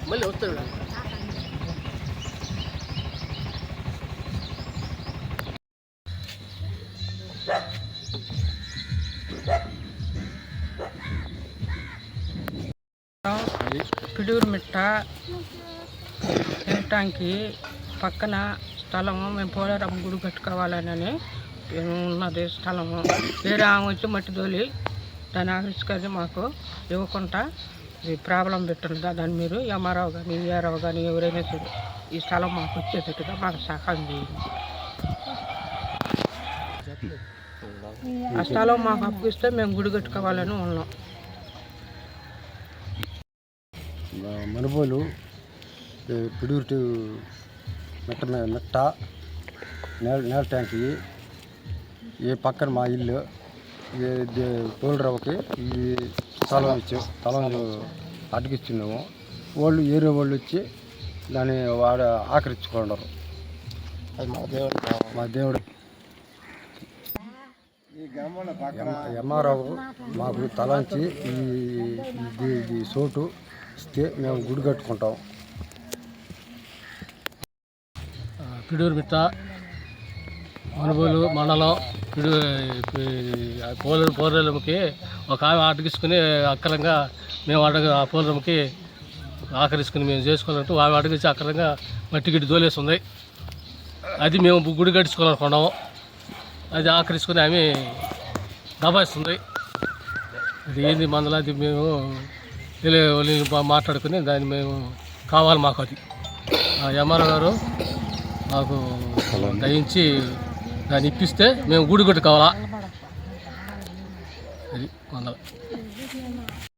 మళ్ళీ వస్తాడు. పిడూరు మిట్ట తినటానికి పక్కన స్థలము మేము పోలేరమ్మ గుడి కట్టుకోవాలని ఉన్నది స్థలము. వేరే ఆమె వచ్చి మట్టి తోలి దాన్ని ఆకరించుకొని మాకు ఇవ్వకుండా ఇది ప్రాబ్లం పెట్టున్నదా దాన్ని మీరు ఎంఆర్ఓ కానీ ఈఆర్ఓ కానీ ఎవరైనా సరే ఈ స్థలం మాకు వచ్చేటట్టుగా మాకు సహాయం చేయండి. ఆ స్థలం మాకు అప్పిస్తే మేము గుడి కట్టుకోవాలని ఉన్నాం. మనుబోలు పిడూరు మిట్ట నేల ట్యాంక్ ఈ పక్కన మా ఇల్లు పోలరావుకి ఈ స్థలం అడ్డగిస్తున్నాము. వాళ్ళు ఏరే వాళ్ళు వచ్చి దాన్ని ఆకరించుకున్నారు. మా దేవుడు ఎంఆర్ఓ మాకు తలంచి ఈ చోటు ఇస్తే మేము గుడి కట్టుకుంటాం. పిడూరు మిట్ట మనుబోలు మండలం పోలేరమ్మకి ఒక ఆమె అడ్డగించుకుని అక్కరంగా మేము ఆ పోలేరమ్మకి ఆకరించుకుని మేము చేసుకోవాలంటూ ఆమె అడ్డగించి అక్కరంగా మట్టి గిడ్డి తోలేస్తుంది. అది మేము గుడి కట్టించుకోవాలనుకున్నాము. అది ఆకరించుకుని ఆమె దబాయిస్తుంది. అది ఏంది మందల అది మేము మాట్లాడుకుని దాన్ని మేము కావాలి మాకు. అది ఎంఆర్ఓ గారు మాకు దయించి దాన్ని ఇప్పిస్తే మేము గుడి కట్టుకోవాలా. అది మందల.